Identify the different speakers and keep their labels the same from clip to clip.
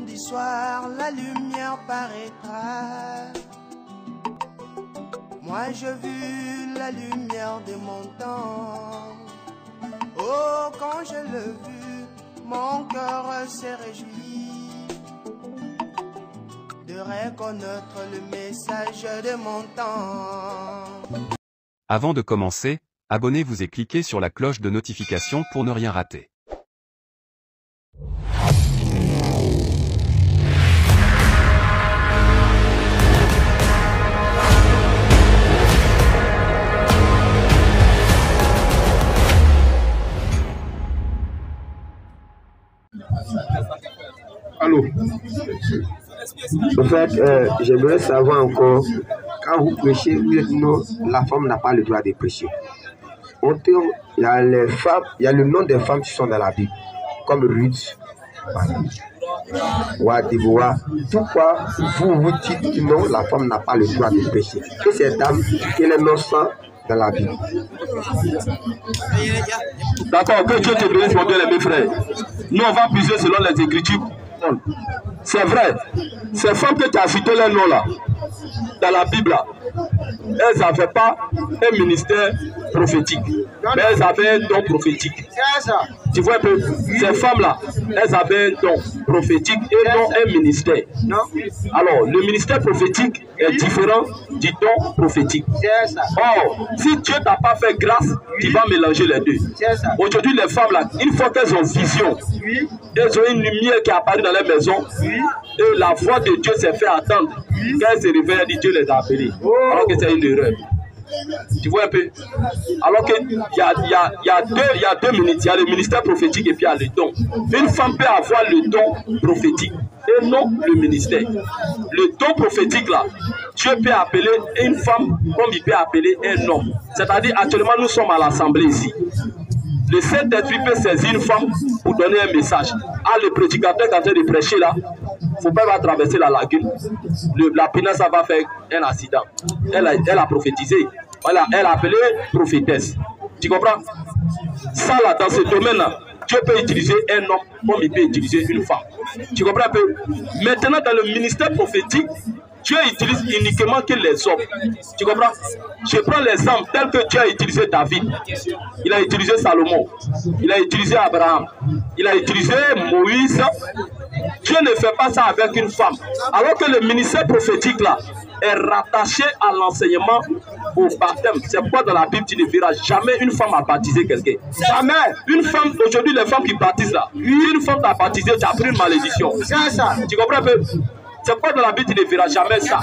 Speaker 1: Samedi soir, la lumière paraîtra. Moi je vis la lumière de mon temps. Oh, quand je l'ai vu, mon cœur s'est réjoui de reconnaître le message de mon temps.
Speaker 2: Avant de commencer, abonnez-vous et cliquez sur la cloche de notification pour ne rien rater.
Speaker 3: Allô. En fait, j'aimerais savoir encore, quand vous prêchez, vous dites non, la femme n'a pas le droit de prêcher. Il y a les femmes, il y a le nom des femmes qui sont dans la Bible, comme Ruth, Déborah. Pourquoi vous dites que non, la femme n'a pas le droit de prêcher? Que ces dames, quel est le nom dans la Bible?
Speaker 4: D'accord, que Dieu te bénisse, mon bien-aimé frère. Nous, on va puiser selon les Écritures. C'est vrai, ces femmes que tu as citées les noms là, dans la Bible là, elles n'avaient pas un ministère prophétique, mais elles avaient un don prophétique. Tu vois un peu, ces femmes là, elles avaient un don prophétique et non un ministère. Alors, le ministère prophétique est différent du don prophétique. Or, si Dieu t'a pas fait grâce, tu vas mélanger les deux. Aujourd'hui, les femmes là, une fois qu'elles ont vision, elles ont une lumière qui apparaît dans leur maison, et la voix de Dieu s'est fait attendre. Quand elles se réveillent, elles disent Dieu les a appelés. Alors que c'est une erreur. Tu vois un peu? Alors qu'il y a deux minutes, il y a le ministère prophétique et puis il y a le don. Une femme peut avoir le don prophétique et non le ministère. Le don prophétique là, Dieu peut appeler une femme comme il peut appeler un homme. C'est-à-dire actuellement nous sommes à l'assemblée ici. Le Saint-Esprit peut saisir une femme pour donner un message. Ah, le prédicateur qui est en train de prêcher là, il ne faut pas traverser la lagune. La pénasse va faire un accident. Elle a prophétisé. Voilà, elle a appelé prophétesse. Tu comprends? Ça là, dans ce domaine-là, Dieu peut utiliser un homme comme il peut utiliser une femme. Tu comprends un peu? Maintenant, dans le ministère prophétique, Dieu utilise uniquement que les hommes. Tu comprends? Je prends l'exemple tel que Dieu a utilisé David. Il a utilisé Salomon. Il a utilisé Abraham. Il a utilisé Moïse. Dieu ne fait pas ça avec une femme. Alors que le ministère prophétique là est rattaché à l'enseignement, au baptême. C'est pourquoi dans la Bible tu ne verras jamais une femme a baptisé quelqu'un. Jamais. Une femme, aujourd'hui les femmes qui baptisent là, une femme t'a baptisé, tu as pris une malédiction. Tu comprends un peu? C'est pourquoi dans la Bible, tu ne verras jamais ça.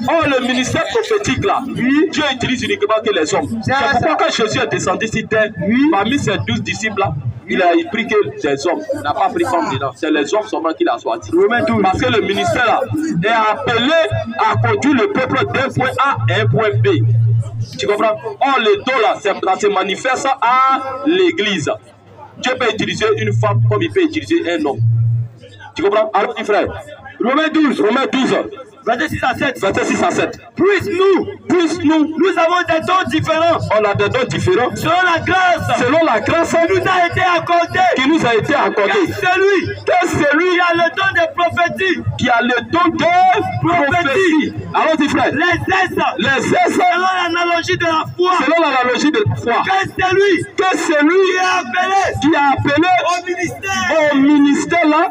Speaker 4: Or, le ministère prophétique là, Dieu utilise uniquement que les hommes. C'est pourquoi quand Jésus est descendu sur terre, parmi ses 12 disciples là, il a pris que des hommes. Il n'a pas pris femme dedans. C'est les hommes seulement qu'il a choisi. Parce que le ministère là est appelé à conduire le peuple d'un point A à un point B. Tu comprends? Or, le don là, ça se manifeste à l'église. Dieu peut utiliser une femme comme il peut utiliser un homme. Tu comprends? Alors, mon frère, Romains 12, 26 à 7. 26 à 7. Nous avons des dons différents. On a des dons différents. Selon la grâce qui nous a été accordée. Que celui qui a le don de prophétie. Alors, dit frère. Les aises. Selon l'analogie de la foi. Que celui qui a appelé au ministère là.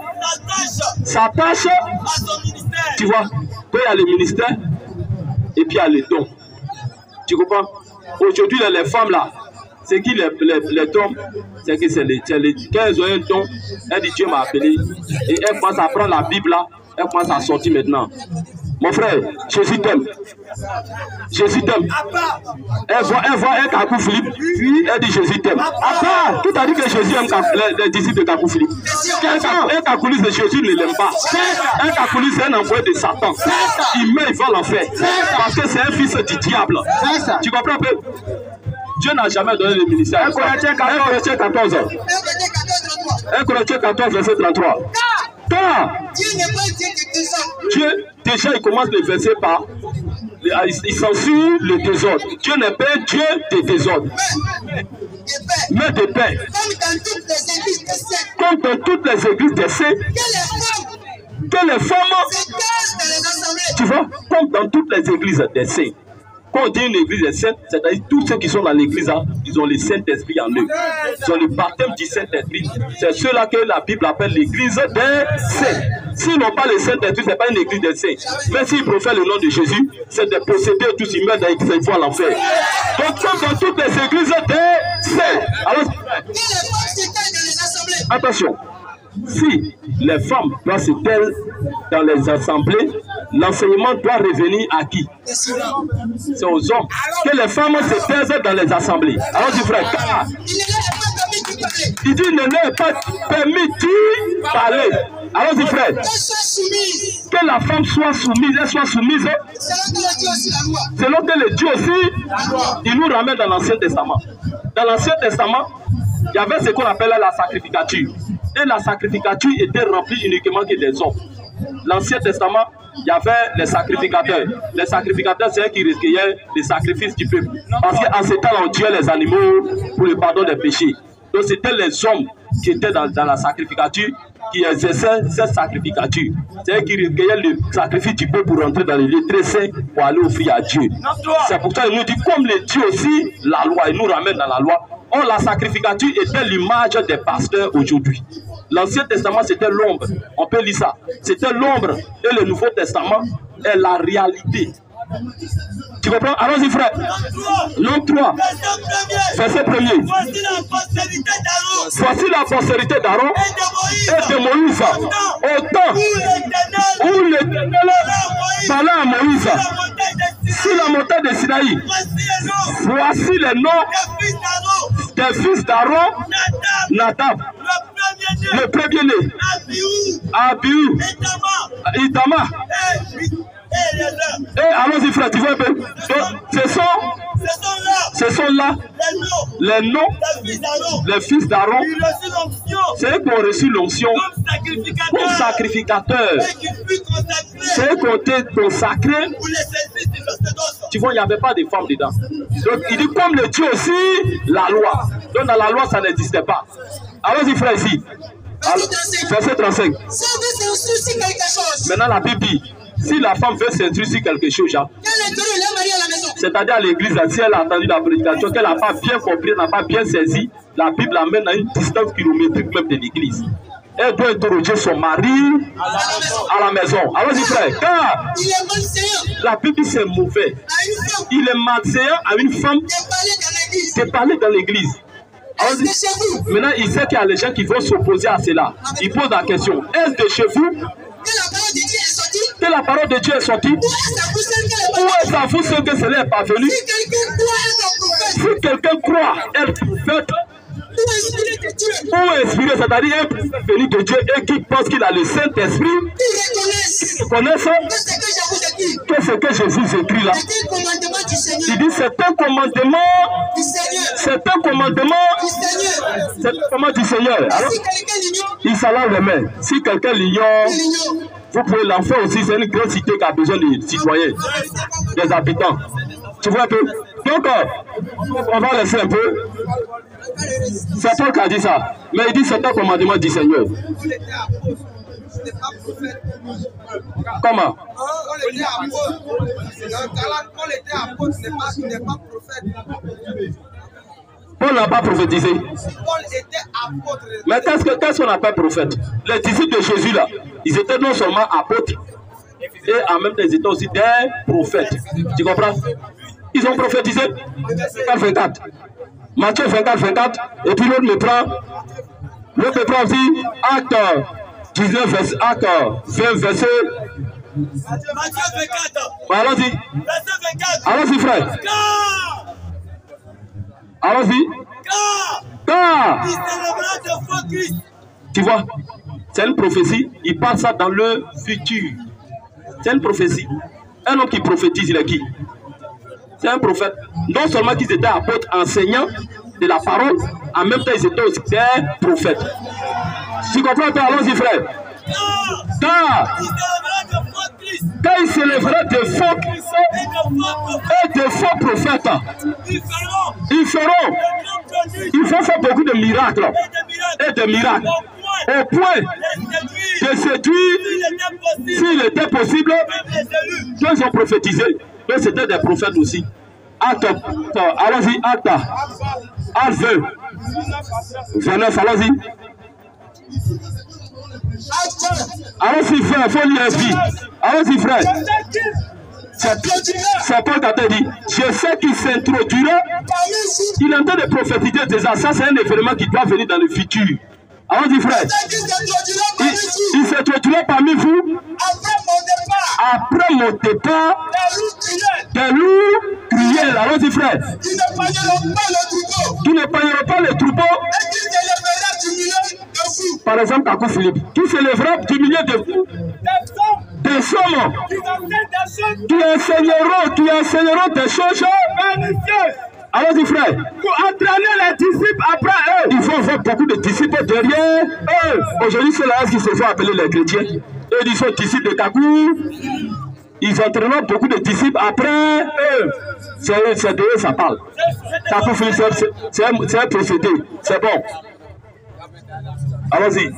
Speaker 4: S'attache à son ministère. Tu vois, il y a le ministère et puis il y a le don. Tu comprends? Aujourd'hui, les femmes là, c'est qui les dons? C'est que c'est quand elles ont un don, elles disent Dieu m'a appelé. Et elles commencent à prendre la Bible là, elles commencent à sortir maintenant. Mon frère, Jésus t'aime. Elle voit un Kakou Philippe, elle dit Jésus t'aime. Tout a dit que Jésus aime les disciples de Kakou Philippe. Un Kakoulis de Jésus ne l'aime pas. Un Kakoulis c'est un envoyé de Satan. Il meurt, il va l'enfer. Parce que c'est un fils du diable. Tu comprends un peu? Dieu n'a jamais donné le ministère. 1 Corinthiens 14. 1 Corinthiens 14, verset 33. Car Dieu, déjà, il commence le verset par. Il censure le désordre. Dieu n'est pas un Dieu de désordre, mais de paix. Comme dans toutes les églises de saints, que les femmes, tu vois, comme dans toutes les églises des saints. Quand on dit une église des saints, c'est-à-dire tous ceux qui sont dans l'église, ils ont le Saint-Esprit en eux. Ils ont le baptême du Saint-Esprit. C'est ceux-là que la Bible appelle l'église des saints. S'ils n'ont pas le Saint-Esprit, ce n'est pas une église des saints. Mais s'ils profèrent le nom de Jésus, c'est des possédés, tous ils meurent dans les voies à l'enfer. Donc comme dans toutes les églises des saints. Alors, attention. Si les femmes doivent se taire dans les assemblées, l'enseignement doit revenir à qui? C'est aux hommes. Que les femmes se taisent dans les assemblées. Alors du frère, car il dit, il ne leur est pas permis d'y parler. Alors du frère, que la femme soit soumise, elle soit soumise. Selon que le Dieu aussi, il nous ramène dans l'Ancien Testament. Dans l'Ancien Testament, il y avait ce qu'on appelle la sacrificature. Et la sacrificature était remplie uniquement que des hommes. L'Ancien Testament, il y avait les sacrificateurs. Les sacrificateurs, c'est eux qui recueillaient les sacrifices du peuple. Parce qu'en ce temps, on tuait les animaux pour le pardon des péchés. Donc c'était les hommes qui étaient dans la sacrificature, qui exerçaient cette sacrificature. C'est eux qui recueillaient le sacrifice du peuple pour rentrer dans les lieux très saints pour aller offrir à Dieu. C'est pourquoi il nous dit, comme le Dieu aussi, la loi, il nous ramène dans la loi. Or, la sacrificature était l'image des pasteurs aujourd'hui. L'Ancien Testament, c'était l'ombre. On peut lire ça. C'était l'ombre. Et le Nouveau Testament est la réalité. Tu comprends? Allons-y, frère. Nom 3. Verset 1er. Voici la postérité d'Aaron et de Moïse. Au temps où l'Éternel parlait à Moïse sur la montagne de Sinaï. Voici les noms des fils d'Aaron, Nadab, le premier-né, Abihu, Itama. Et allons-y, frère, tu vois un peu. Ce sont là les noms des fils d'Aaron. C'est eux qui ont reçu l'onction comme sacrificateurs. C'est eux qui ont été consacrés. Tu vois, il n'y avait pas de femmes dedans. Donc, il dit comme le Dieu aussi, la loi. Donc, dans la loi, ça n'existait pas. Allons-y, frère, ici. Verset 35. Maintenant, la Bible dit, si la femme veut s'instruire sur quelque chose, c'est-à-dire à l'église, si elle a entendu la prédication, qu'elle n'a pas bien compris, n'a pas bien saisi, la Bible l'amène à une distance kilométrique même de l'église. Elle doit interroger son mari à la maison. Allons-y, frère, car la Bible c'est mauvais. Il est malséant à une femme de parler dans l'église. Maintenant, il sait qu'il y a les gens qui vont s'opposer à cela. Il pose la question, est-ce de chez vous que la parole de Dieu est sortie? Ou est-ce à vous ceux que cela n'est pas venu? Si quelqu'un croit être prophète ou inspiré, c'est-à-dire un prophète venu de Dieu et qui pense qu'il a le Saint-Esprit, qui connaît ça, que ce que Jésus écrit là, il dit c'est un commandement, c'est un commandement, c'est un commandement du Seigneur. Alors, il s'en lave les mains. Si quelqu'un l'ignore, vous pouvez l'en faire aussi. C'est une grande cité qui a besoin de citoyens, des habitants. Tu vois un peu? Donc, on va laisser un peu. C'est Paul qui a dit ça. Mais il dit c'est un commandement du Seigneur. Comment? Paul n'a pas prophétisé. Mais qu'est-ce qu'on appelle prophète? Les disciples de Jésus là, ils étaient non seulement apôtres, et en même temps ils étaient aussi des prophètes. Tu comprends? Ils ont prophétisé. 24. Matthieu 24, 24. Et puis l'autre me prend aussi acte 19, verset, acte 20, verset.
Speaker 5: Matthieu 24.
Speaker 4: Allons-y.
Speaker 5: Verset 24.
Speaker 4: Allons-y, frère. Allons-y.
Speaker 5: Car il s'élèvera de faux Christ.
Speaker 4: Tu vois, c'est une prophétie. Il parle ça dans le futur. C'est une prophétie. Un homme qui prophétise, il est qui? C'est un prophète. Non seulement qu'ils étaient apôtres, enseignants de la parole, en même temps ils étaient aussi des prophètes. Tu comprends? Allons-y, frère. Car il s'élèvera de faux Christ et de faux prophètes, ils vont faire beaucoup de miracles et de miracles au point de séduire, s'il était possible, quand ils ont prophétisé, donc c'était des prophètes aussi. Acte, allons-y, acte 20, 29, allons-y. Allons-y frère, il faut lire vie. Allons-y frère. C'est Paul qui t'a dit, je sais qu'il s'introduira, il est en train de prophétiser déjà, ça c'est un événement qui doit venir dans le futur. Allons-y frère. Il s'introduira parmi vous, après mon départ, des loups cruels. Allons-y frère. Qui ne paieront pas le troupeau. Par exemple, Kakou Philippe, qui s'élèvera du milieu de vous, des sommes qui enseigneront des choses. Allons-y frère. Pour entraîner les disciples après eux. Il faut avoir beaucoup de disciples derrière eux. Aujourd'hui, c'est là qu'ils se font appeler les chrétiens. Eux, ils sont disciples de Kakou. Ils entraîneront beaucoup de disciples après eux. C'est de eux ça parle. Kakou Philippe, c'est un procédé. C'est bon. Allons-y.